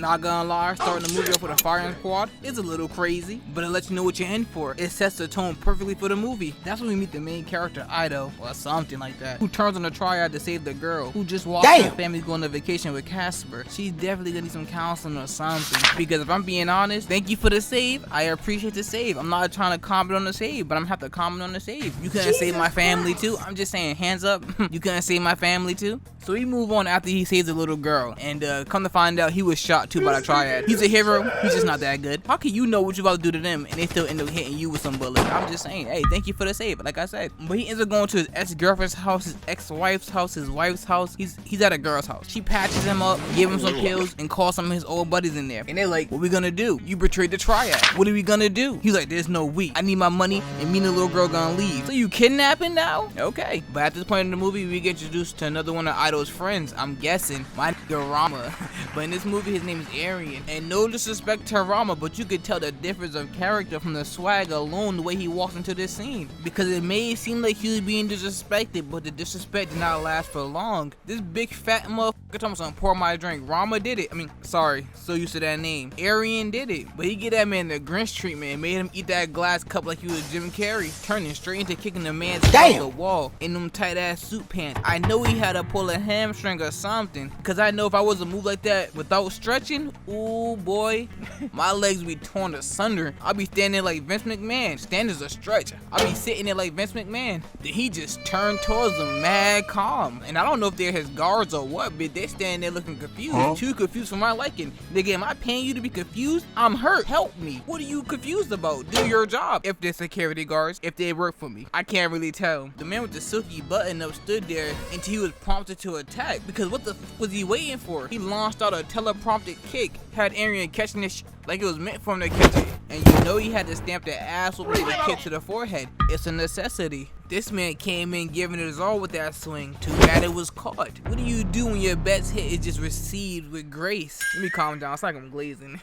Not gonna lie, starting the movie off with a firing squad is a little crazy, but it lets you know what you're in for. It sets the tone perfectly for the movie. That's when we meet the main character, Ido, or something like that, who turns on the Triad to save the girl, who just watched her family going on vacation with Casper. She's definitely gonna need some counseling or something, because if I'm being honest, thank you for the save. I appreciate the save. I'm not trying to comment on the save, but I'm gonna have to comment on the save. You couldn't save my family too? I'm just saying, hands up. You couldn't save my family too? So we move on after he saves the little girl, and come to find out he was shot too by the Triad. He's a hero, he's just not that good. How can you know what you're about to do to them and they still end up hitting you with some bullets? I'm just saying, hey, thank you for the save, like I said. But he ends up going to his ex-girlfriend's house, his ex-wife's house, his wife's house. He's at a girl's house. She patches him up, give him some pills, and calls some of his old buddies in there. And they're like, what we gonna do? You betrayed the Triad. What are we gonna do? He's like, there's no we. I need my money, and me and the little girl gonna leave. So you kidnapping now? Okay. But at this point in the movie, we get introduced to another one of Ido's friends. I'm guessing my nigga Rama. But in this movie, his name is Arion. And no disrespect to Rama, but you could tell the difference of character from the swag alone, the way he walks into this scene. Because it may seem like he was being disrespected, but the disrespect did not last for long. This big fat motherfucker talking about something, pour my drink. Rama did it. I mean, sorry, so used to that name. Arion did it. But he get that man the Grinch treatment and made him eat that glass cup like he was Jim Carrey, turning straight into kicking the man's head off the wall in them tight ass suit pants. I know he had to pull a hamstring or something, because I know if I was to move like that without stretching, ooh boy, my legs be torn asunder. I'll be standing there like Vince McMahon. Standing's a stretch. I'll be sitting there like Vince McMahon. Then he just turned towards them mad calm. And I don't know if they're his guards or what, but they standing there looking confused. Too confused for my liking. Nigga, am I paying you to be confused? I'm hurt. Help me. What are you confused about? Do your job. If they're security guards, if they work for me, I can't really tell. The man with the silky button up stood there until he was prompted to attack, because what the f was he waiting for? He launched out a teleprompted kick, had Arion catching this like it was meant for him to catch it. And you know he had to stamp the ass with a kick to the forehead. It's a necessity. This man came in giving it his all with that swing. Too bad it was caught. What do you do when your best hit is just received with grace? Let me calm down. It's like I'm glazing.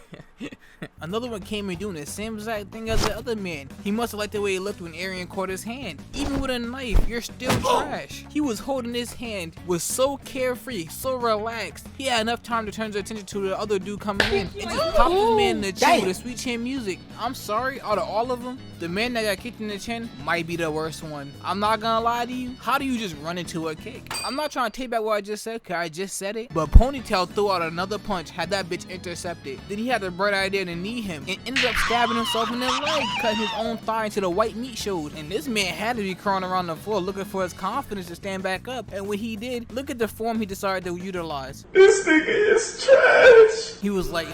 Another one came in doing the same exact thing as the other man. He must have liked the way it looked when Arion caught his hand. Even with a knife, you're still trash. He was holding his hand, was so carefree, so relaxed. He had enough time to turn his attention to the other dude coming in and just popped his man in the chin with the sweet chin music. I'm sorry, out of all of them, the man that got kicked in the chin might be the worst one. I'm not gonna lie to you. How do you just run into a kick? I'm not trying to take back what I just said, cause I just said it. But Ponytail threw out another punch, had that bitch intercepted. Then he had the bright idea to knee him and ended up stabbing himself in the leg, cutting his own thigh until the white meat showed. And this man had to be crawling around the floor looking for his confidence to stand back up. And when he did, look at the form he decided to utilize. This nigga is trash. He was like,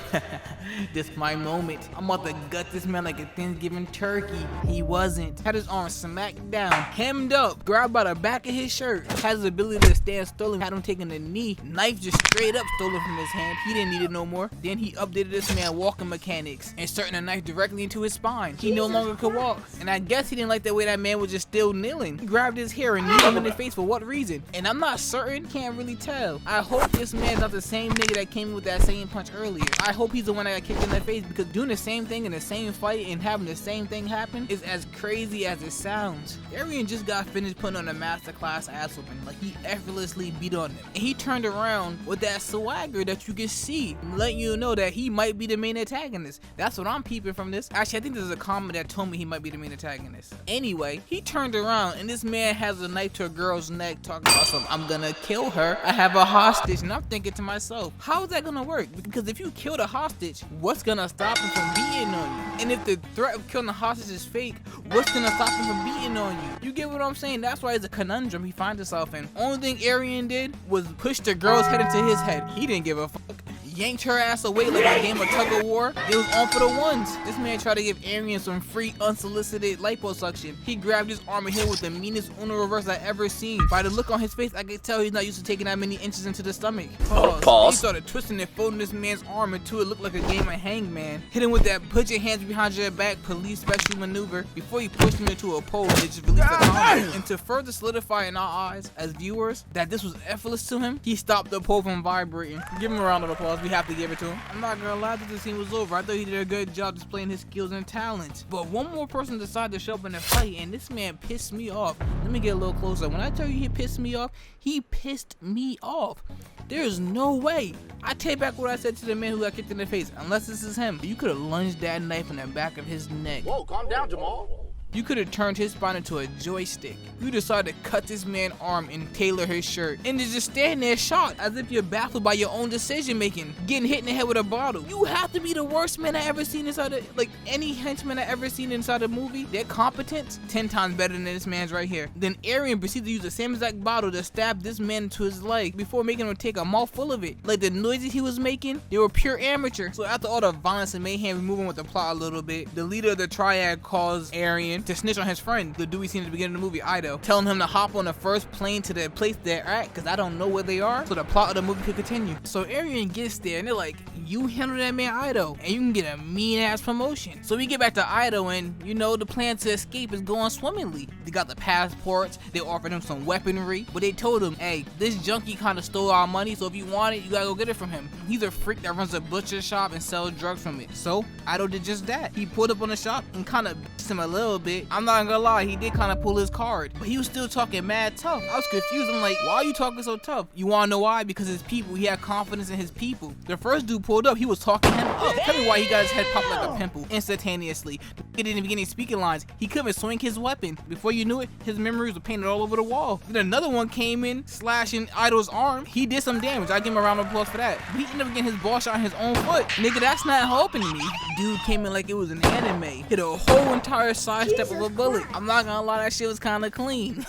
this my moment. I'm about to gut this man like a Thanksgiving turkey. He wasn't. Had his arm smacked down, hemmed up, grabbed by the back of his shirt. Had his ability to stand stolen, had him taking a knee. Knife just straight up stolen from his hand. He didn't need it no more. Then he updated this man walking mechanics, inserting a knife directly into his spine. He no longer could walk. And I guess he didn't like the way that man was just still kneeling. He grabbed his hair and kneed him in the face for what reason? And I'm not certain, can't really tell. I hope this man's not the same nigga that came with that same punch earlier. I hope he's the one that got kicked in the face, because doing the same thing in the same fight and having the same thing happen is as crazy as it sounds. Arion just got finished putting on a masterclass ass whooping, like he effortlessly beat on him. And he turned around with that swagger that you can see, letting you know that he might be the main antagonist. That's what I'm peeping from this. Actually, I think there's a comment that told me he might be the main antagonist. Anyway, he turned around and this man has a knife to a girl's neck talking about something. I'm gonna kill her. I have a hostage. And I'm thinking to myself, how is that gonna work? Because if you kill the hostage, what's gonna stop him from beating on you? And if the threat of killing the hostage is fake, what's gonna stop him from beating on you? You get what I'm saying? That's why it's a conundrum he finds himself in. Only thing Arion did was push the girl's head into his head. He didn't give a fuck. Yanked her ass away like a game of tug of war. It was on for the ones. This man tried to give Arion some free unsolicited liposuction. He grabbed his arm and hit him with the meanest Uno reverse I ever seen. By the look on his face, I could tell he's not used to taking that many inches into the stomach. Pause. He started twisting and folding this man's arm until it looked like a game of hangman. Hit him with that put your hands behind your back police special maneuver before he pushed him into a pole and just released the combo. And to further solidify in our eyes as viewers that this was effortless to him, he stopped the pole from vibrating. Give him a round of applause. We have to give it to him. I'm not gonna lie, that the scene was over. I thought he did a good job displaying his skills and talents. But one more person decided to show up in the fight, and this man pissed me off. Let me get a little closer. When I tell you he pissed me off, he pissed me off. There's no way. I take back what I said to the man who got kicked in the face. Unless this is him. You could have lunged that knife in the back of his neck. Whoa, calm down, Jamal. You could have turned his spine into a joystick. You decided to cut this man's arm and tailor his shirt. And to just stand there shocked as if you're baffled by your own decision making. Getting hit in the head with a bottle. You have to be the worst man I ever seen inside of, like, any henchman I ever seen inside a movie. Their competence, 10 times better than this man's right here. Then Arion proceeded to use the same exact bottle to stab this man into his leg before making him take a mouthful of it. Like, the noises he was making, they were pure amateur. So after all the violence and mayhem, we moving with the plot a little bit. The leader of the Triad calls Arion to snitch on his friend, the dude we seen at the beginning of the movie, Ido, telling him to hop on the first plane to the place they're at because I don't know where they are, so the plot of the movie could continue. So Arion gets there and they're like, you handle that man Ido and you can get a mean ass promotion. So we get back to Ido and you know the plan to escape is going swimmingly. They got the passports, they offered him some weaponry, but they told him, hey, this junkie kind of stole our money, so if you want it, you gotta go get it from him. He's a freak that runs a butcher shop and sells drugs from it. So Ido did just that. He pulled up on the shop and kind of beat him a little bit. I'm not gonna lie, he did kind of pull his card, but he was still talking mad tough. I was confused. I'm like, why are you talking so tough? You wanna know why? Because his people, he had confidence in his people. The first dude pulled up, he was talking him up. Tell me why he got his head popped like a pimple instantaneously. He didn't even get any speaking lines. He couldn't swing his weapon. Before you knew it, his memories were painted all over the wall. Then another one came in, slashing Ido's arm. He did some damage. I give him a round of applause for that. But he ended up getting his ball shot on his own foot. Nigga, that's not helping me. Dude came in like it was an anime. Hit a whole entire sidestep of a bullet. I'm not gonna lie, that shit was kind of clean.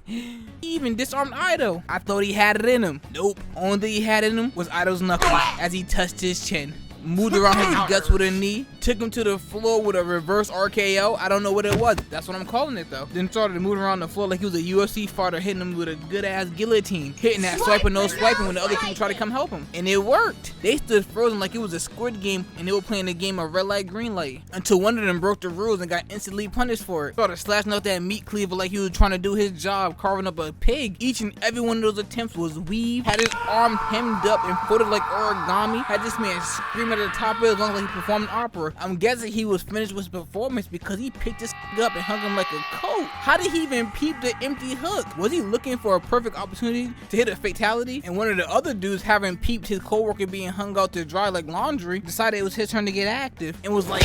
He even disarmed Ido. I thought he had it in him. Nope. Only thing he had in him was Ido's knuckles as he touched his chin. Moved around his guts with a knee, took him to the floor with a reverse RKO. I don't know what it was. That's what I'm calling it though. Then started moving around the floor like he was a UFC fighter, hitting him with a good ass guillotine, hitting that swiping, no swiping when the other people try to come help him. And it worked. They stood frozen like it was a Squid Game and they were playing a game of red light, green light until one of them broke the rules and got instantly punished for it. Started slashing out that meat cleaver like he was trying to do his job, carving up a pig. Each and every one of those attempts was weaved, had his arm hemmed up and folded like origami, had this man screaming at the top of it, like he performed an opera. I'm guessing he was finished with his performance because he picked this up and hung him like a coat. How did he even peep the empty hook? Was he looking for a perfect opportunity to hit a fatality? And one of the other dudes, having peeped his co-worker being hung out to dry like laundry, decided it was his turn to get active and was like,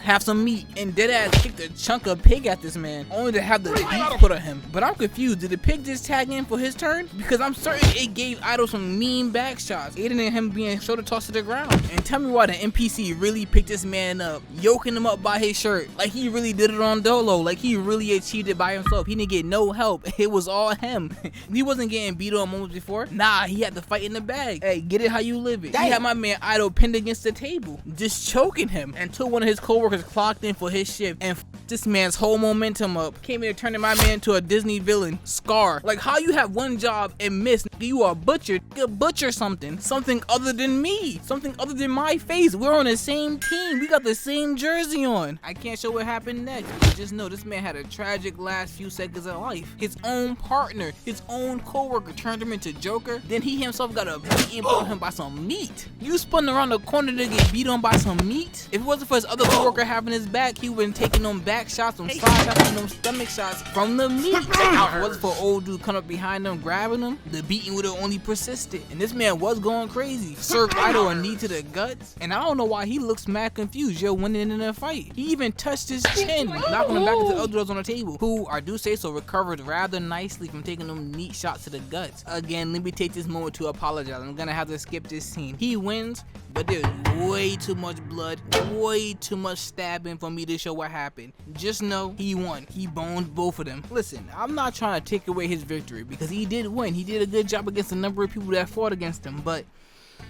have some meat, and deadass kicked a chunk of pig at this man, only to have the beef put on him. But I'm confused. Did the pig just tag in for his turn? Because I'm certain it gave Ido some mean back shots, aiding in him being shoulder tossed to the ground. And tell me why the NPC really picked this man up, yoking him up by his shirt, like he really did it on Dolo, like he really achieved it by himself. He didn't get no help. It was all him. He wasn't getting beat on moments before. Nah, he had to fight in the bag. Hey, get it how you live it. Damn. He had my man Ido pinned against the table, just choking him until one of his co-workers clocked in for his shift and this man's whole momentum up. Came here turning my man to a Disney villain, Scar. Like, how you have one job and miss? You are a butcher. You butcher something other than me, something other than my face. We're on the same team. We got the same jersey on. I can't show what happened next, but just know this man had a tragic last few seconds of life. His own partner, his own co-worker turned him into Joker. Then he himself got a beaten on him by some meat. You spun around the corner to get beat on by some meat? If it wasn't for his other co-worker having his back, he would've been taking them back shots, them side shots, and them stomach shots from the meat. If it wasn't for old dude coming up behind them, grabbing them, the beating would've only persisted. And this man was going crazy. Served Ido a knee to the guts, and I don't know why he looks mad confused. You're winning in a fight. He even touched his chin, knocking him back into the other dudes on the table, who, I do say so, recovered rather nicely from taking them neat shots to the guts. Again, let me take this moment to apologize. I'm gonna have to skip this scene. He wins, but there's way too much blood, way too much stabbing for me to show what happened. Just know he won. He boned both of them. Listen, I'm not trying to take away his victory because he did win. He did a good job against a number of people that fought against him, but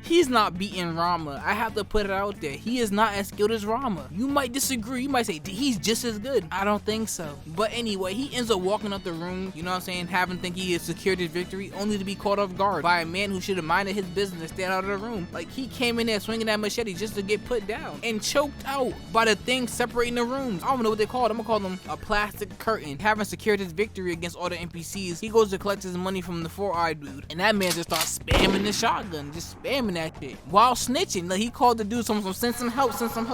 he's not beating Rama. I have to put it out there. He is not as skilled as Rama. You might disagree. You might say he's just as good. I don't think so. But anyway, he ends up walking out the room, you know what I'm saying, having think he has secured his victory, only to be caught off guard by a man who should have minded his business and stayed out of the room. Like, he came in there swinging that machete just to get put down and choked out by the thing separating the rooms. I don't know what they call it. I'm gonna call them a plastic curtain. Having secured his victory against all the NPCs, he goes to collect his money from the four-eyed dude, and that man just starts spamming the shotgun, just spamming spamming that shit while snitching. Like, he called the dude, someone, send some help,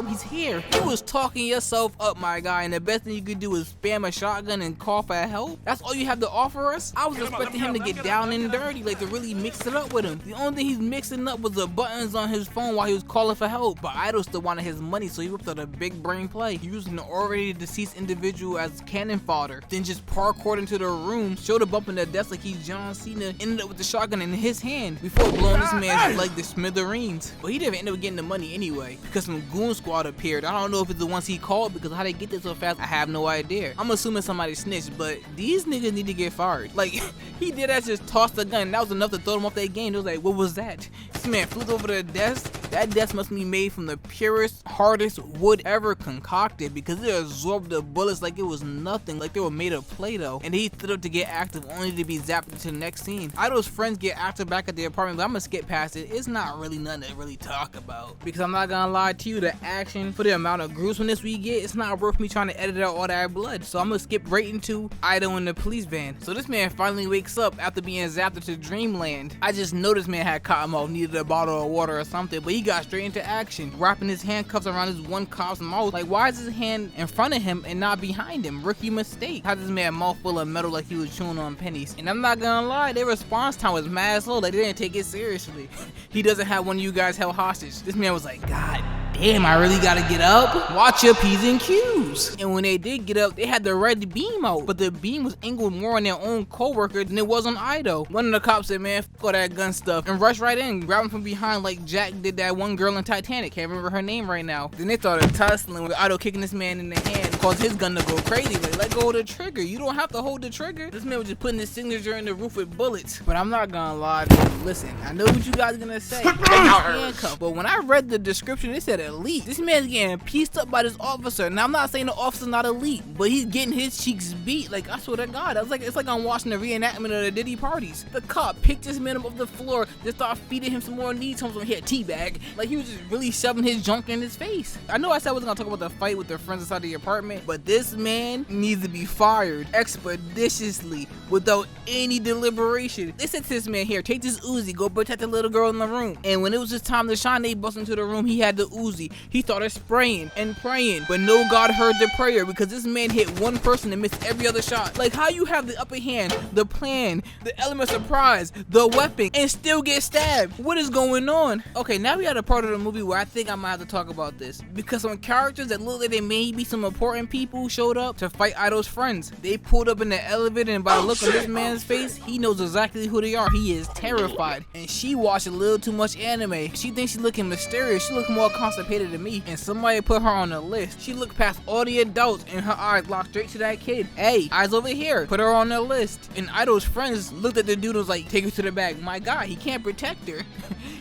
he's here. You was talking yourself up, my guy, and the best thing you could do is spam a shotgun and call for help? That's all you have to offer us? I was expecting him to get down and dirty, like to really mix it up with him. The only thing he's mixing up was the buttons on his phone while he was calling for help. But Idol still wanted his money, so he whipped out a big brain play, using the already deceased individual as cannon fodder, then just parkoured into the room, showed a bump in the desk like he's John Cena, ended up with the shotgun in his hand before blowing this man's leg to smithereens. But he didn't end up getting the money anyway, because some goon squad appeared. I don't know if it's the ones he called, because how they get there so fast, I have no idea. I'm assuming somebody snitched, but these niggas need to get fired. Like, he did that, just tossed the gun. That was enough to throw them off their game. It was like, what was that? This man flew over the desk. That desk must be made from the purest, hardest wood ever concocted, because it absorbed the bullets like it was nothing, like they were made of Play-Doh. And he stood up to get active, only to be zapped into the next scene. Idol's friends get active back at the apartment, but I'm gonna skip past it. It's not really nothing to really talk about, because I'm not gonna lie to you, the action for the amount of gruesomeness we get, it's not worth me trying to edit out all that blood. So I'm gonna skip right into Idol in the police van. So this man finally wakes up after being zapped into dreamland. I just noticed man had cotton mouth, needed a bottle of water or something, but he got straight into action, wrapping his handcuffs around his one cop's mouth. Like, why is his hand in front of him and not behind him? Rookie mistake. Had this man mouth full of metal like he was chewing on pennies. And I'm not gonna lie, their response time was mad slow, like they didn't take it seriously. He doesn't have one of you guys held hostage. This man was like, God damn, I really gotta get up? Watch your P's and Q's. And when they did get up, they had the red beam out, but the beam was angled more on their own co-worker than it was on Ido. One of the cops said, man, fuck all that gun stuff, and rushed right in, grabbed him from behind like Jack did that one girl in Titanic. Can't remember her name right now. Then they started tussling with Ido kicking this man in the hand, caused his gun to go crazy. Like, let go of the trigger. You don't have to hold the trigger. This man was just putting his signature in the roof with bullets. But I'm not gonna lie, man. Listen, I know what you guys are gonna say. But when I read the description, it said elite. This man's getting pieced up by this officer. Now I'm not saying the officer's not elite, but he's getting his cheeks beat. Like, I swear to God, it's like I'm watching the reenactment of the Diddy parties. The cop picked this man up off the floor, just started feeding him some more needs, some here teabag. Like, he was just really shoving his junk in his face. I know I said I wasn't gonna talk about the fight with their friends inside the apartment, but this man needs to be fired expeditiously without any deliberation. They said to this man, here, take this Uzi, go protect the little girl in the room. And when it was his time to shine, they bust into the room. He had the Uzi. He started spraying and praying, but no God heard the prayer, because this man hit one person and missed every other shot. Like, how you have the upper hand, the plan, the element of surprise, the weapon, and still get stabbed? What is going on? Okay, now we had a part of the movie where I think I might have to talk about this, because some characters that look like they may be some important people showed up to fight Idol's friends. They pulled up in the elevator, and by the look on this man's face, he knows exactly who they are. He is terrified. And she watched a little too much anime. She thinks she's looking mysterious. She looks more constipated than me, and somebody put her on the list. She looked past all the adults, and her eyes locked straight to that kid. Hey, eyes over here. Put her on the list. And Idol's friends looked at the dude and was like, take her to the back. My God, he can't protect her.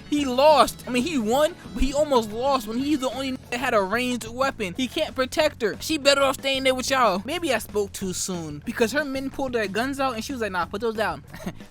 He lost. I mean, he won, but he almost lost when he's the only that had a ranged weapon. He can't protect her. She better off staying there with y'all. Maybe I spoke too soon, because her men pulled their guns out and she was like, nah, put those down.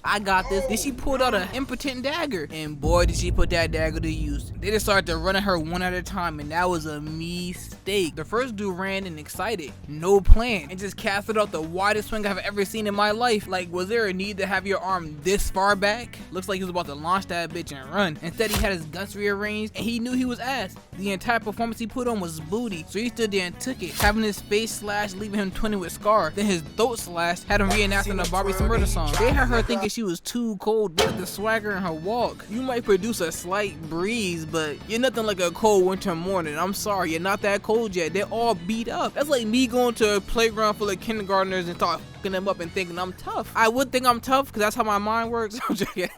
I got this. Then she pulled out an impotent dagger, and boy, did she put that dagger to use. They just started to run at her one at a time, and that was a mistake. The first dude ran and excited, no plan, and just casted out the widest swing I've ever seen in my life. Like, was there a need to have your arm this far back? Looks like he was about to launch that bitch and run. Instead, he had his guns rearranged, and he knew he was ass. The entire performance he put on was booty, so he stood there and took it, having his face slashed, leaving him twinning with scar. Then his throat slashed, had him reenacting a Barbie Murder song. They had her thinking she was too cold. Look at the swagger in her walk. You might produce a slight breeze, but you're nothing like a cold winter morning. I'm sorry, you're not that cold yet. They're all beat up. That's like me going to a playground full of kindergartners and start fucking them up and thinking I'm tough. I would think I'm tough, because that's how my mind works. I'm joking.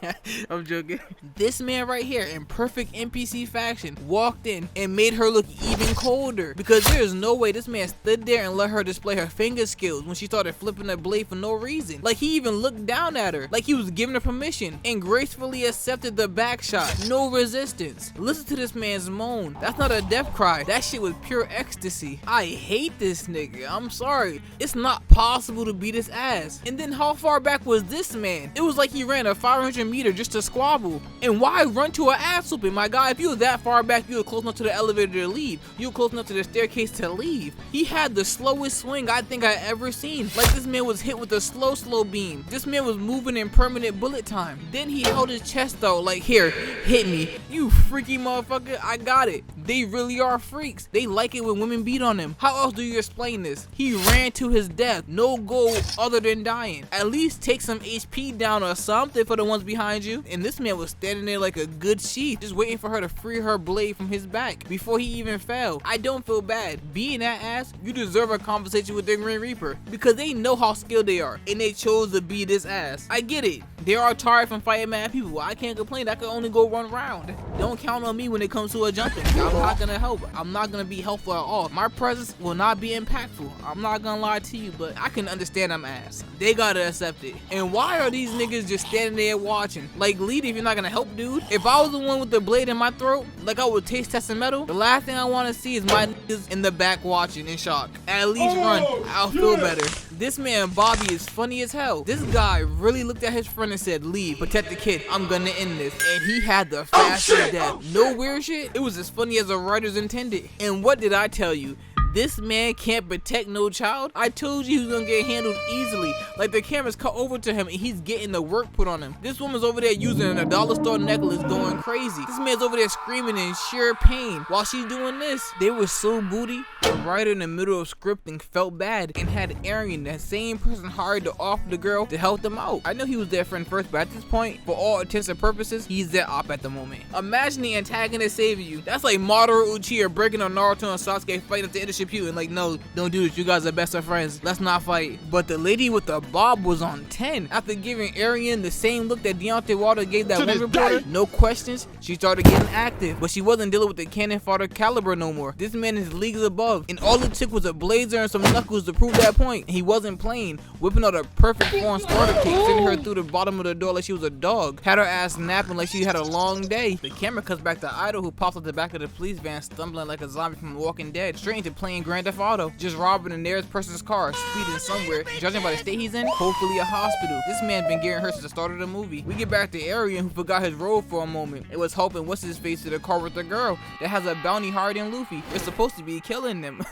I'm joking. This man right here, in perfect NPC fashion, walked in and made her look even colder, because there's no way this man stood there and let her display her finger skills when she started flipping the blade for no reason. Like, he even looked down at her like he was giving her permission, and gracefully accepted the back shot. No resistance. Listen to this man's moan. That's not a death cry. That shit was pure ecstasy. I hate this nigga. I'm sorry. It's not possible to beat beat his ass. And then how far back was this man? It was like he ran a 500 meter just to squabble. And why run to an ass whooping? My guy, if you were that far back, you were close enough to the elevator to leave. You were close enough to the staircase to leave. He had the slowest swing I think I ever seen. Like this man was hit with a slow beam. This man was moving in permanent bullet time. Then he held his chest though, like, here, hit me. You freaky motherfucker, I got it. They really are freaks. They like it when women beat on them. How else do you explain this? He ran to his death. No goal other than dying. At least take some HP down or something for the ones behind you. And this man was standing there like a good sheath, just waiting for her to free her blade from his back before he even fell. I don't feel bad. Being that ass, you deserve a conversation with the Green Reaper because they know how skilled they are and they chose to beat this ass. I get it. They are tired from fighting mad people. I can't complain. I can only go one round. Don't count on me when it comes to a jumping. I'm not gonna help. I'm not gonna be helpful at all. My presence will not be impactful. I'm not gonna lie to you, but I can understand I'm ass. They gotta accept it. And why are these niggas just standing there watching? Like, lead if you're not gonna help, dude. If I was the one with the blade in my throat, like I would taste testing metal, the last thing I want to see is my niggas in the back watching in shock. At least run. I'll feel better. This man Bobby is funny as hell. This guy really looked at his friend and said, leave, protect the kid, I'm gonna end this. And he had the fastest death. No weird shit. It was as funny as the writers intended. And what did I tell you? This man can't protect no child. I told you he was gonna get handled easily. Like the camera's cut over to him and he's getting the work put on him. This woman's over there using a dollar store necklace going crazy. This man's over there screaming in sheer pain while she's doing this. They were so booty. The writer in the middle of scripting felt bad and had Arion, that same person, hired to offer the girl to help them out. I know he was their friend first, but at this point, for all intents and purposes, he's their op at the moment. Imagine the antagonist saving you. That's like Madara Uchiha breaking on Naruto and Sasuke fighting at the end of Shippuden. Like, no, don't do this. You guys are best of friends. Let's not fight. But the lady with the bob was on 10. After giving Arion the same look that Deontay Wilder gave that one reporter, no questions, she started getting active. But she wasn't dealing with the cannon fodder caliber no more. This man is leagues above. And all it took was a blazer and some knuckles to prove that point. And he wasn't playing. Whipping out a perfect form starter kick, sending her through the bottom of the door like she was a dog. Had her ass napping like she had a long day. The camera cuts back to Idol, who pops out the back of the police van stumbling like a zombie from Walking Dead, straight into playing Grand Theft Auto, just robbing the nearest person's car, speeding somewhere. Judging by the state he's in, hopefully a hospital. This man's been getting hurt since the start of the movie. We get back to Arion, who forgot his role for a moment. It was hoping what's his face to the car with the girl that has a bounty higher than Luffy. It's supposed to be killing them.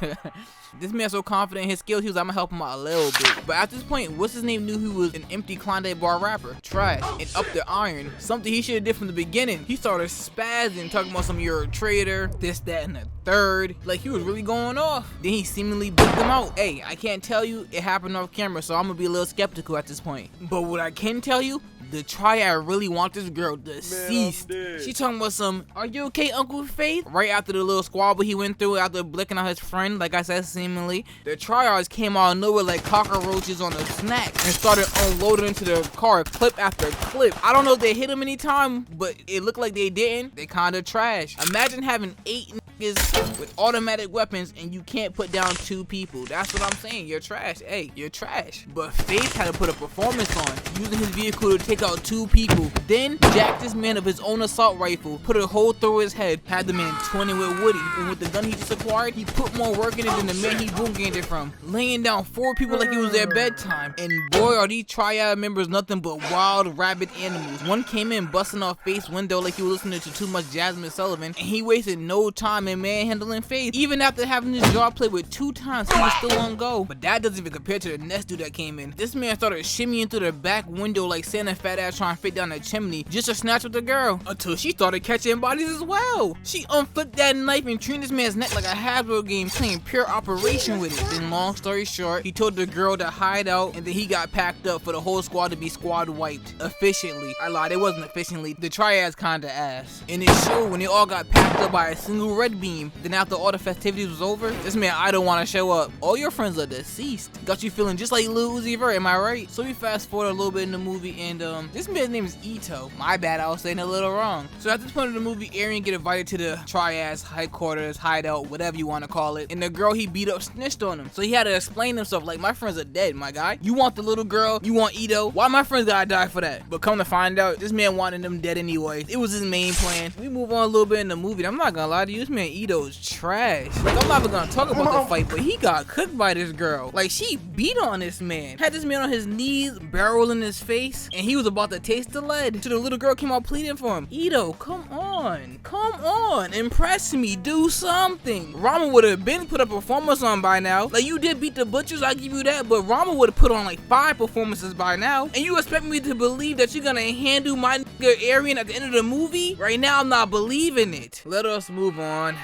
This man's so confident in his skills, he was, I'm gonna help him out a little bit. But at this point, what's his name knew he was an empty Klondike bar rapper. Triad and up the iron. Something he should have did from the beginning. He started spazzing, talking about some you're a traitor, this, that, and the third. Like he was really going off. Then he seemingly beat them out. Hey, I can't tell you it happened off camera, so I'm gonna be a little skeptical at this point. But what I can tell you, the Triad really want this girl deceased. She talking about some, are you okay, Uncle Faith? Right after the little squabble he went through after blicking out his friend, like I said, seemingly, the Triads came out of nowhere like cockroaches on a snack and started unloading into the car clip after clip. I don't know if they hit him anytime, but it looked like they didn't. They kinda trash. Imagine having 8 niggas with automatic weapons and you can't put down 2 people. That's what I'm saying. You're trash. Hey, you're trash. But Faith had to put a performance on, using his vehicle to take out 2 people. Then jacked this man of his own assault rifle, put a hole through his head, had the man twinning with Woody. And with the gun he just acquired, he put more work in it than the man he boom gained it from, laying down 4 people like it was their bedtime. And boy, are these Triad members nothing but wild rabid animals. One came in busting off Faith's window like he was listening to too much Jasmine Sullivan, and he wasted no time in manhandling Faith. Even after having his jaw played with 2 times, he was still on go. But that doesn't even compare to the next dude that came in. This man started shimmying through the back window like Santa fat ass trying to fit down the chimney just to snatch with the girl, until she started catching bodies as well. She unflipped that knife and treated this man's neck like a Hasbro game, playing pure operation with it. Then long story short, he told the girl to hide out, and then he got packed up for the whole squad to be squad wiped efficiently. I lied, it wasn't efficiently. The Triads kinda ass. And it showed when they all got packed up by a single red beam. Then after all the festivities was over, this man I don't want to show up. All your friends are deceased. Got you feeling just like Lil Uzi Vert, am I right? So we fast forward a little bit in the movie, and this man's name is Ito. My bad, I was saying it a little wrong. So at this point of the movie, Arion get invited to the Triad's headquarters, hideout, whatever you want to call it. And the girl he beat up snitched on him. So he had to explain himself like, my friends are dead, my guy. You want the little girl, you want Ito. Why my friends gotta die for that? But come to find out, this man wanted them dead anyway. It was his main plan. We move on a little bit in the movie. I'm not gonna lie to you, this man Ito is trash. Like, I'm not even gonna talk about the fight, but he got cooked by this girl. Like, she beat on this man. Had this man on his knees, barrel in his face, and he was about to taste the lead. So the little girl came out pleading for him. Ito, come on, impress me, do something. Rama would have been put a performance on by now. Like, you did beat the butchers, I give you that, but Rama would have put on like 5 performances by now. And you expect me to believe that you're gonna handle my nigga Arion at the end of the movie? Right now, I'm not believing it. Let us move on.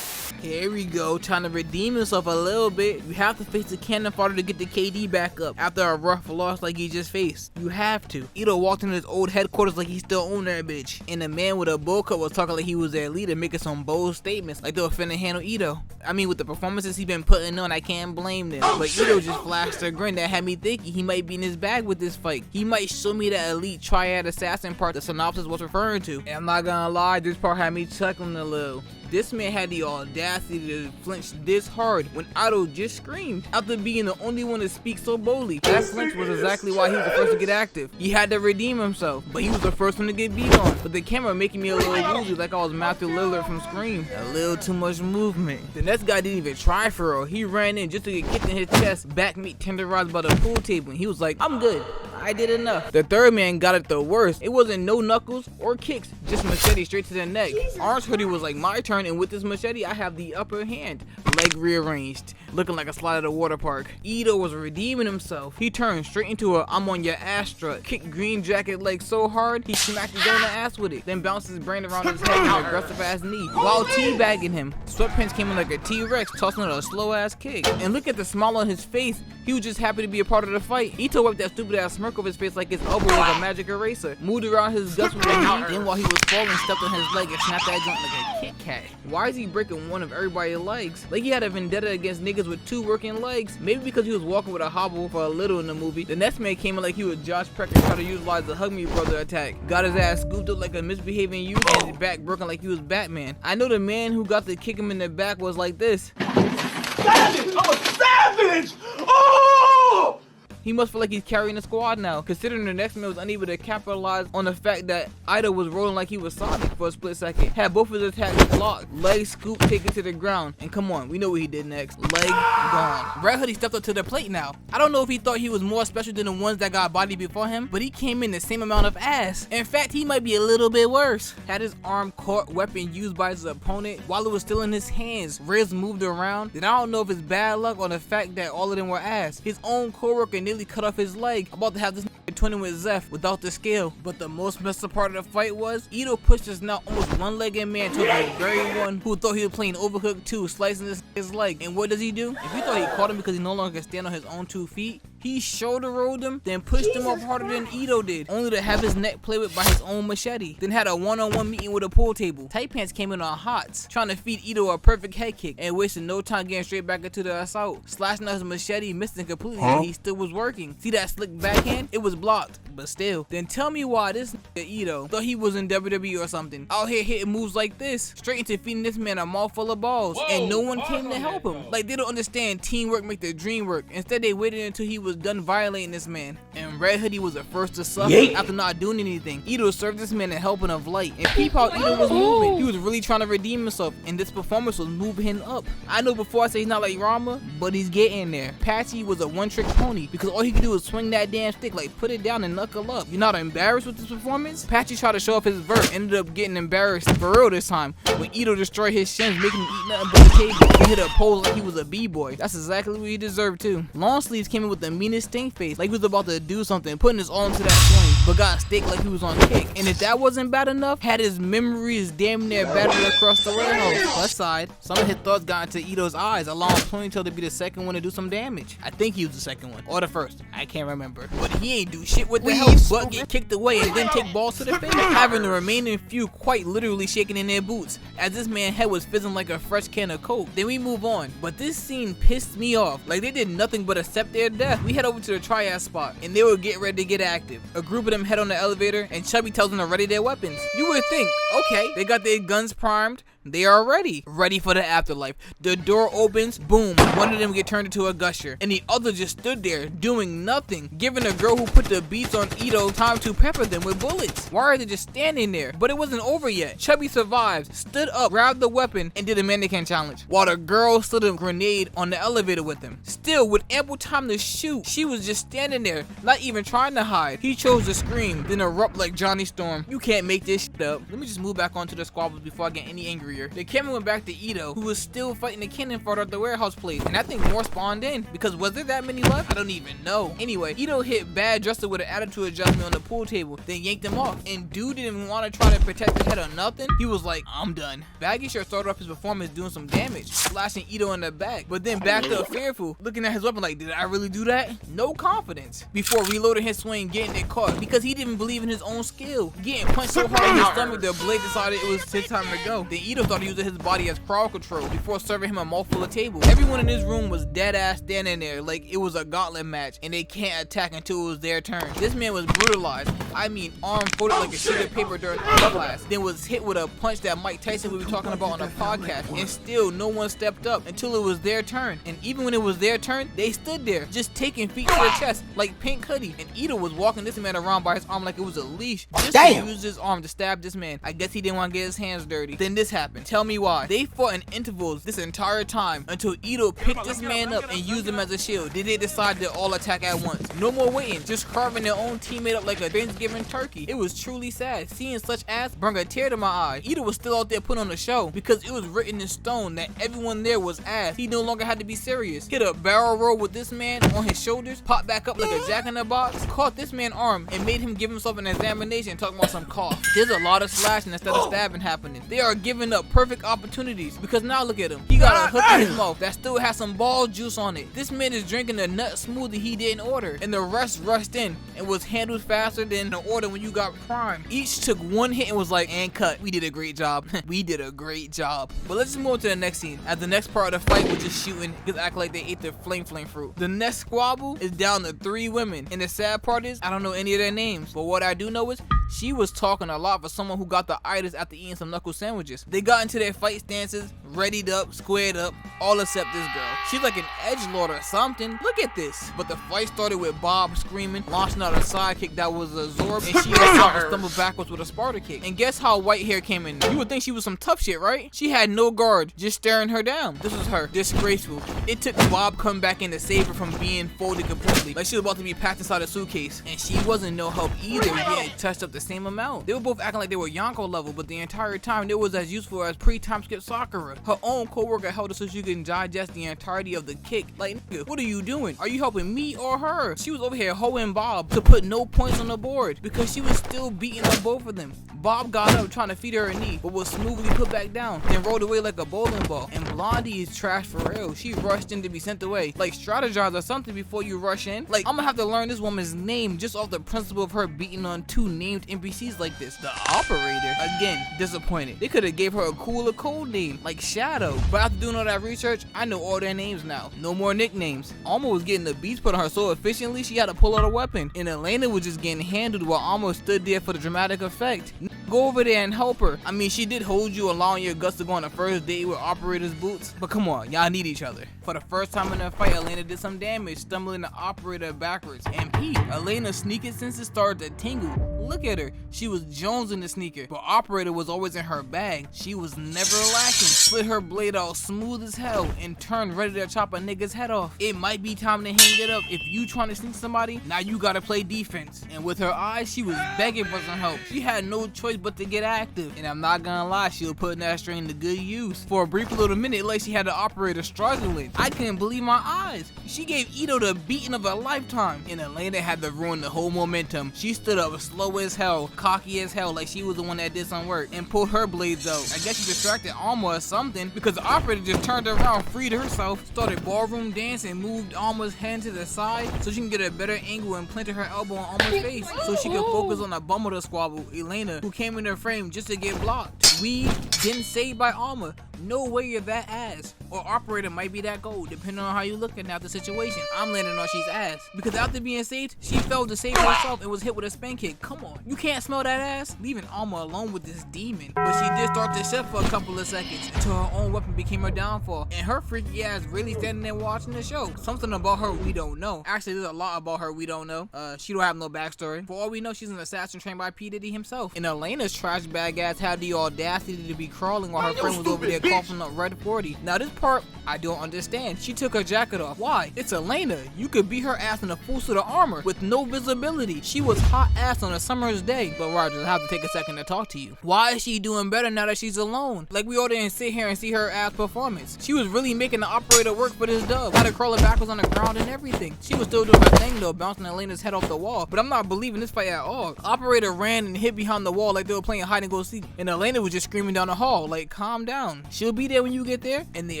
Here we go, trying to redeem himself a little bit. You have to face the cannon fodder to get the KD back up after a rough loss like he just faced. You have to. Ito walked into his old headquarters like he still owned that bitch. And the man with a bowl cut was talking like he was their leader, making some bold statements like they were finna handle Ito. I mean, with the performances he been putting on, I can't blame them. But Ito just flashed a grin that had me thinking he might be in his bag with this fight. He might show me that elite Triad assassin part the synopsis was referring to. And I'm not gonna lie, this part had me chuckling a little. This man had the audacity to flinch this hard when Ito just screamed after being the only one to speak so boldly. That flinch was exactly why he was the first to get active. He had to redeem himself, but he was the first one to get beat on. But the camera making me a little woozy like I was Matthew Lillard from Scream. A little too much movement. The next guy didn't even try for real. He ran in just to get kicked in his chest, back meat tenderized by the pool table, and he was like, I'm good. I did enough. The third man got it the worst. It wasn't no knuckles or kicks, just machete straight to the neck. Orange Hoodie was like, my turn, and with this machete, I have the upper hand. Leg rearranged, looking like a slide at a water park. Ito was redeeming himself. He turned straight into a I'm on your ass strut. Kicked Green Jacket leg so hard, he smacked his own ass with it. Then bounced his brain around his head with an aggressive ass knee while teabagging him. Sweatpants came in like a T-Rex, tossing a slow ass kick. And look at the smile on his face. He was just happy to be a part of the fight. Ito wiped that stupid ass smirk off his face like his elbow was a magic eraser. Moved around his guts with a knee. Then while he was falling, stepped on his leg and snapped that joint like a Kit Kat. Why is he breaking one of everybody's legs? Like he had a vendetta against niggas with 2 working legs. Maybe because he was walking with a hobble for a little in the movie. The next man came in like he was Josh Peck and tried to utilize the Hug Me Brother attack. Got his ass scooped up like a misbehaving youth and his back broken like he was Batman. I know the man who got to kick him in the back was like this. Savage! I'm a savage! Oh! He must feel like he's carrying the squad now, considering the next man was unable to capitalize on the fact that Ito was rolling like he was Sonic for a split second. Had both of his attacks blocked, leg scoop taken to the ground, and come on, we know what he did next. Leg gone. Red Hoodie stepped up to the plate now. I don't know if he thought he was more special than the ones that got bodied before him, but he came in the same amount of ass. In fact, he might be a little bit worse. Had his arm caught, weapon used by his opponent while it was still in his hands. Ribs moved around. Then I don't know if it's bad luck or the fact that all of them were ass. His own co-worker nearly cut off his leg, about to have this twinning with Zeph without the scale. But the most messed up part of the fight was Ito pushed his now almost one-legged man to the very one who thought he was playing overhook too, slicing his leg. And what does he do? If he thought he caught him because he no longer can stand on his own 2 feet, he shoulder rolled him, then pushed him up harder than Ito did, only to have his neck played with by his own machete. Then had a one-on-one meeting with a pool table. Tight Pants came in on hots, trying to feed Ito a perfect head kick, and wasted no time getting straight back into the assault. Slashing out his machete, missing completely, and he still was working. See that slick backhand? It was blocked, but still. Then tell me why this nigga Ito thought he was in WWE or something, out here hitting moves like this, straight into feeding this man a mouthful of balls. Whoa, and no one came to help him. Like, they don't understand teamwork make the dream work. Instead, they waited until he was done violating this man. And Red Hoodie was the first to suffer after not doing anything. Ito served this man a helping of light. And peep how Ito was moving. He was really trying to redeem himself, and this performance was moving him up. I know before I say he's not like Rama, but he's getting there. Patchy was a one-trick pony because all he could do was swing that damn stick, like put it down and knuckle up. You're not embarrassed with this performance? Patchy tried to show off his vert, ended up getting embarrassed for real this time when Ito destroyed his shins, making him eat nothing but the table. He hit a pose like he was a b-boy. That's exactly what he deserved too. Long Sleeves came in with the meanest stink face, like he was about to do something, putting his all into that swing, but got staked like he was on kick. And if that wasn't bad enough, had his memories damn near battered across the warehouse. Plus side, some of his thoughts got into Ito's eyes, allowing Ponytail to be the second one to do some damage. I think he was the second one, or the first. I can't remember. But he ain't do shit with the help, but get kicked away and then take balls to the face, having the remaining few quite literally shaking in their boots, as this man's head was fizzing like a fresh can of Coke. Then we move on, but this scene pissed me off. Like they did nothing but accept their death. We head over to the Triad spot, and they were Ito get ready to get active. A group of them head on the elevator, and Chubby tells them to ready their weapons. You would think, okay, they got their guns primed, they are ready for the afterlife. The door opens, boom, one of them get turned into a gusher, and the other just stood there doing nothing, giving the girl who put the beats on Ito time to pepper them with bullets. Why are they just standing there? But it wasn't over yet. Chubby survived, stood up, grabbed the weapon, and did a mannequin challenge, while the girl stood a grenade on the elevator with him. Still, with ample time to shoot, she was just standing there, not even trying to hide. He chose to scream, then erupt like Johnny Storm. You can't make this shit up. Let me just move back onto the squabbles before I get any angrier. The camera went back to Ito, who was still fighting the cannon fodder at the warehouse place, and I think more spawned in, because was there that many left? I don't even know. Anyway, Ito hit Bad Dresser with an attitude adjustment on the pool table, then yanked him off, and dude didn't even want to try to protect his head or nothing. He was like, I'm done. Baggy Shirt started off his performance doing some damage, slashing Ito in the back, but then backed up fearful, looking at his weapon like, did I really do that? No confidence. Before reloading his swing, getting it caught, because he didn't believe in his own skill. Getting punched so hard in his stomach, the blade decided it was his time to go. Then Ito started using his body as crowd control before serving him a mouthful of table. Everyone in this room was dead ass standing there like it was a gauntlet match, and they can't attack until it was their turn. This man was brutalized. I mean, arm folded like a sheet of paper during class, then was hit with a punch that Mike Tyson would be talking about on a podcast, and still no one stepped up until it was their turn. And even when it was their turn, they stood there, just taking feet to the chest like Pink Hoodie. And Ito was walking this man around by his arm like it was a leash, just to use his arm to stab this man. I guess he didn't want to get his hands dirty. Then this happened. Tell me why. They fought in intervals this entire time until Ito picked this man up and used him as a shield. Then they decided to all attack at once. No more waiting, just carving their own teammate up like a Thanksgiving turkey. It was truly sad. Seeing such ass brought a tear to my eye. Ito was still out there putting on a show because it was written in stone that everyone there was ass. He no longer had to be serious. Hit a barrel roll with this man on his shoulders, popped back up like a jack in the box, caught this man's arm and made him give himself an examination talking about some cough. There's a lot of slashing instead of stabbing happening. They are giving up perfect opportunities because now look at him. He got a hook in his mouth that still has some ball juice on it. This man is drinking a nut smoothie he didn't order, and the rest rushed in and was handled faster than the order when you got prime. Each took one hit and was like, and cut. We did a great job. We did a great job. But let's just move on to the next scene. As the next part of the fight was just shooting, because act like they ate the flame fruit. The next squabble is down to 3 women, and the sad part is I don't know any of their names, but what I do know is she was talking a lot for someone who got the itis after eating some knuckle sandwiches. They got into their fight stances, readied up, squared up, all except this girl. She's like an edgelord or something. Look at this. But the fight started with Bob screaming, launching out a sidekick that was a Zorb, and she herself stumbled backwards with a Sparta kick. And guess how white hair came in? You would think she was some tough shit, right? She had no guard, just staring her down. This was her. Disgraceful. It took Bob coming back in to save her from being folded completely, like she was about to be packed inside a suitcase. And she wasn't no help either, getting touched up the same amount. They were both acting like they were Yonko level, but the entire time it was as useful as pre-time skip Sakura. Her own co-worker held her so she could digest the entirety of the kick. Like, nigga, what are you doing? Are you helping me or her? She was over here hoeing Bob to put no points on the board because she was still beating up both of them. Bob got up trying to feed her a knee, but was smoothly put back down, then rolled away like a bowling ball. And Blondie is trash for real. She rushed in to be sent away. Like, strategize or something before you rush in. Like, I'm gonna have to learn this woman's name just off the principle of her beating on 2 named NPCs like this. The operator, again, disappointed. They could have gave her a cooler code name like Shadow, but after doing all that research, I know all their names now. No more nicknames. Alma was getting the beats put on her so efficiently she had to pull out a weapon, and Elena was just getting handled while Alma stood there for the dramatic effect. Go over there and help her. I mean, she did hold you, allowing your guts to go on a first date with operator's boots, but come on, y'all need each other. For the first time in the fight, Elena did some damage, stumbling the operator backwards. And Pete, Elena's sneaking senses started to tingle. Look at her. She was Jones in the sneaker, but operator was always in her bag. She was never lacking. Slid her blade out smooth as hell and turned ready to chop a nigga's head off. It might be time to hang it up. If you trying to sneak somebody, now you gotta play defense. And with her eyes, she was begging for some help. She had no choice but to get active. And I'm not gonna lie, she was putting that strain to good use. For a brief little minute, like she had the operator struggling. I couldn't believe my eyes. She gave Ito the beating of a lifetime. And Elena had to ruin the whole momentum. She stood up slow as hell, cocky as hell, like she was the one that did some work, and pulled her blades out. I guess she distracted Alma or something, because the operator just turned around, freed herself, started ballroom dancing, moved Alma's hand to the side so she can get a better angle and planted her elbow on Alma's face so she could focus on the bum of the squabble, Elena, who came in her frame just to get blocked. We getting saved by armor. No way you're that ass. Or operator might be that gold, depending on how you looking at the situation. I'm landing on she's ass. Because after being saved, she failed to save herself and was hit with a spank kick. Come on, you can't smell that ass? Leaving Alma alone with this demon. But she did start to shift for a couple of seconds until her own weapon became her downfall. And her freaky ass really standing there watching the show. Something about her we don't know. Actually, there's a lot about her we don't know. She don't have no backstory. For all we know, she's an assassin trained by P. Diddy himself. And Elena's trash bag ass had the audacity to be crawling while her friend was over there coughing up Red 40. Now this part, I don't understand. She took her jacket off. Why? It's Elena. You could beat her ass in a full suit of armor with no visibility. She was hot ass on a summer's day. But Roger, I have to take a second to talk to you. Why is she doing better now that she's alone? Like we all didn't sit here and see her ass performance. She was really making the operator work for this dub. Had her crawling backwards on the ground and everything. She was still doing her thing though, bouncing Elena's head off the wall. But I'm not believing this fight at all. Operator ran and hid behind the wall like they were playing hide and go seek. And Elena was just screaming down the hall like, calm down. She'll be there when you get there. And the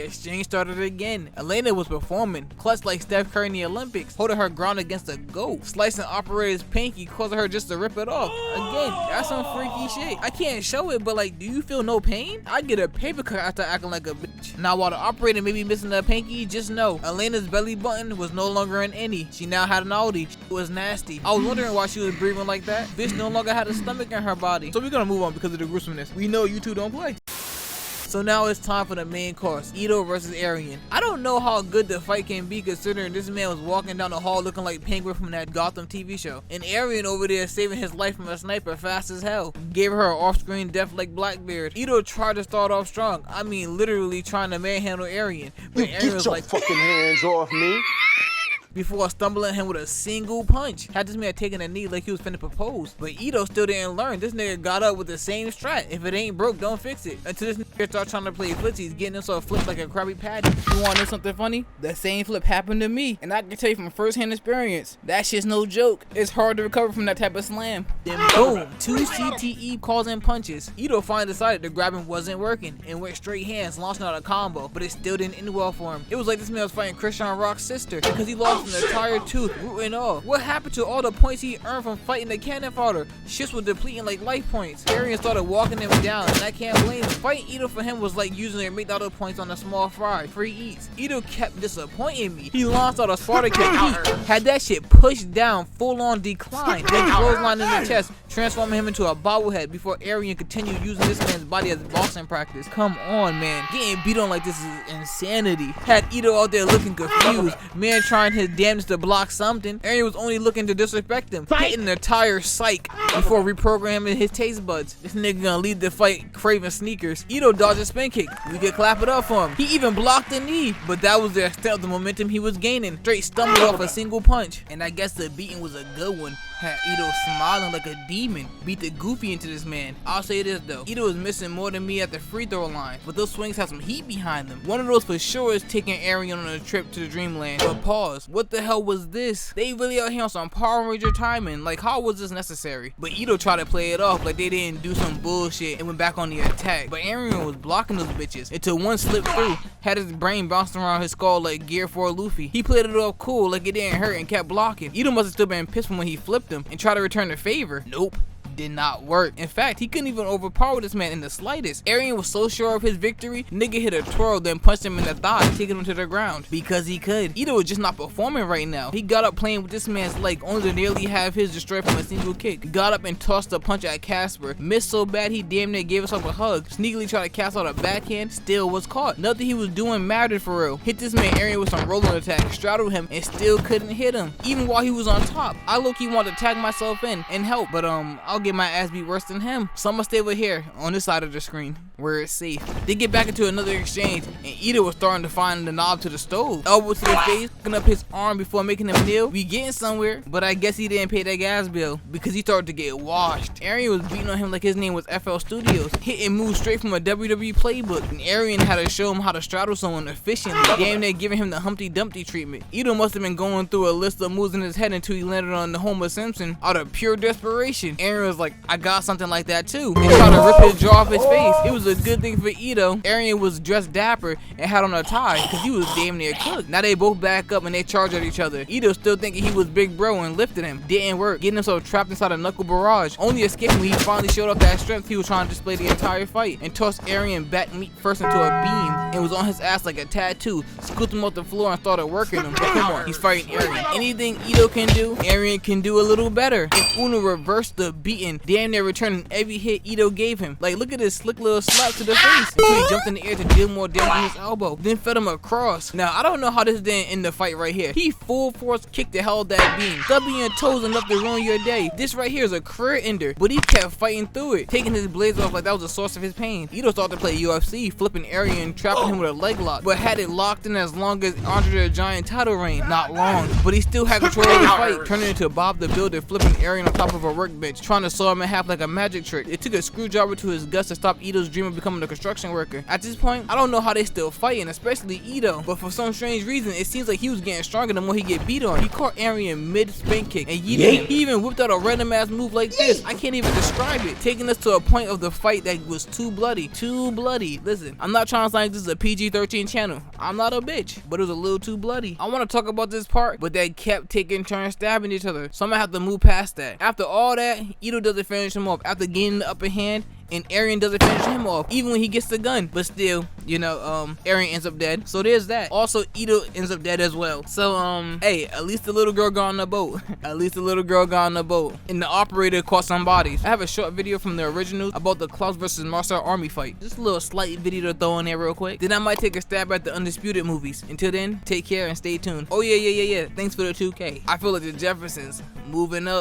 exchange started again. Elena was performing, clutch like Steph Curry in the Olympics, holding her ground against a goat, slicing operator's pinky, causing her just to rip it off. Again, that's some freaky shit. I can't show it, but like, do you feel no pain? I get a paper cut after acting like a bitch. Now while the operator may be missing a pinky, just know, Elena's belly button was no longer an innie. She now had an outie. It was nasty. I was wondering why she was breathing like that. Bitch no longer had a stomach in her body. So we're gonna move on because of the gruesomeness. We know you two don't play. So now it's time for the main course, Ito versus Arion. I don't know how good the fight can be considering this man was walking down the hall looking like Penguin from that Gotham TV show. And Arion over there saving his life from a sniper fast as hell. Gave her an off-screen death like Blackbeard. Ito tried to start off strong. I mean literally trying to manhandle Arion. But Arion was like, fucking hands off me. Before stumbling him with a single punch. Had this man taking a knee like he was finna propose. But Ito still didn't learn. This nigga got up with the same strat. If it ain't broke, don't fix it. Until this nigga start trying to play footsies, getting himself flipped like a Krabby Patty. You wanna know something funny? The same flip happened to me. And I can tell you from first-hand experience, that shit's no joke. It's hard to recover from that type of slam. Then boom, 2 CTE causing punches. Ito finally decided the grabbing wasn't working and went straight hands, launching out a combo. But it still didn't end well for him. It was like this man was fighting Christian Rock's sister because he lost an entire tooth, root and all. What happened to all the points he earned from fighting the cannon fodder? Shits were depleting like life points. Arion started walking him down, and I can't blame him. Fighting Ito for him was like using their McDonald's points on a small fry. Free eats. Ito kept disappointing me. He launched out a Sparta kick. He had that shit pushed down, full on decline, then clothesline in the chest, transforming him into a bobblehead before Arion continued using this man's body as boxing practice. Come on, man. Getting beat on like this is insanity. Had Ito out there looking confused. Man trying his damnedest to block something. Arion was only looking to disrespect him, hitting an entire psych before reprogramming his taste buds. This nigga gonna lead the fight craving sneakers. Ito dodged a spin kick. We could clap it up for him. He even blocked the knee, but that was the extent of the momentum he was gaining. Straight stumbled off a single punch. And I guess the beating was a good one. Had Ito smiling like a demon. Beat the goofy into this man. I'll say this though, Ito was missing more than me at the free throw line, but those swings have some heat behind them. One of those for sure is taking Arion on a trip to the dreamland. But pause, what the hell was this? They really out here on some Power Ranger timing. Like, how was this necessary? But Ito tried to play it off like they didn't do some bullshit and went back on the attack. But Arion was blocking those bitches until one slipped through, had his brain bouncing around his skull like Gear 4 Luffy. He played it off cool like it didn't hurt and kept blocking. Ito must have still been pissed from when he flipped him and tried to return the favor. Nope. Did not work. In fact, he couldn't even overpower this man in the slightest. Arion was so sure of his victory, nigga hit a twirl, then punched him in the thigh, taking him to the ground. Because he could. Ito was just not performing right now. He got up playing with this man's leg, only to nearly have his destroyed from a single kick. Got up and tossed a punch at Casper. Missed so bad he damn near gave himself a hug. Sneakily tried to cast out a backhand, still was caught. Nothing he was doing mattered for real. Hit this man Arion with some rolling attack, straddled him, and still couldn't hit him. Even while he was on top. I low-key wanted to tag myself in and help, but I'll get my ass beat worse than him. So I'm gonna stay over here on this side of the screen where it's safe. They get back into another exchange and Ito was starting to find the knob to the stove. Elbow to the face, hooking up his arm before making him kneel. We getting somewhere, but I guess he didn't pay that gas bill because he started to get washed. Arion was beating on him like his name was FL Studios, hitting moves straight from a WWE playbook, and Arion had to show him how to straddle someone efficiently, damn near giving him the Humpty Dumpty treatment. Ito must have been going through a list of moves in his head until he landed on the Homer Simpson out of pure desperation. Arion was was like, I got something like that too, and tried to rip his jaw off his face. It was a good thing for Ito. Arion was dressed dapper and had on a tie because he was damn near cooked. Now they both back up and they charge at each other. Ito still thinking he was big bro and lifted him. Didn't work, getting himself trapped inside a knuckle barrage. Only escaping when he finally showed off that strength he was trying to display the entire fight, and tossed Arion back meat first into a beam and was on his ass like a tattoo. Scooped him off the floor and started working him. But come on, he's fighting Arion. Anything Ito can do, Arion can do a little better. And Uno reversed the beating, damn near returning every hit Ito gave him. Like, look at this slick little slap to the face until he jumped in the air to deal more damage with his elbow, then fed him across. Now I don't know how this didn't end the fight right here. He full force kicked the hell out that beam, stubbing your toes enough to ruin your day. This right here is a career ender, but he kept fighting through it, taking his blades off like that was the source of his pain. Ito started to play UFC, flipping Arion, trapping him with a leg lock, but had it locked in as long as Andre the Giant title reign. Not long, but he still had control of the fight, turning into Bob the Builder, flipping Arion on top of a workbench, trying to saw him in half like a magic trick. It took a screwdriver to his guts to stop Ito's dream of becoming a construction worker. At this point, I don't know how they still fighting, especially Ito, but for some strange reason, it seems like he was getting stronger the more he get beat on. He caught Arion mid-spin kick and yeeted him. He even whipped out a random ass move like this. I can't even describe it, taking us to a point of the fight that was too bloody. Too bloody. Listen, I'm not trying to sound like this is a PG-13 channel. I'm not a bitch, but it was a little too bloody. I want to talk about this part, but they kept taking turns stabbing each other, so I'm gonna have to move past that. After all that, Ito doesn't finish him off after gaining the upper hand, and Arion doesn't finish him off even when he gets the gun. But still, you know, Arion ends up dead, so there's that. Also, Ito ends up dead as well. So hey, at least the little girl got on the boat. At least the little girl got on the boat, and the operator caught some bodies. I have a short video from the originals about the Klaus versus Marcel army fight, just a little slight video to throw in there real quick. Then I might take a stab at the Undisputed movies. Until then, take care and stay tuned. Oh yeah, thanks for the 2K. I feel like the Jeffersons moving up.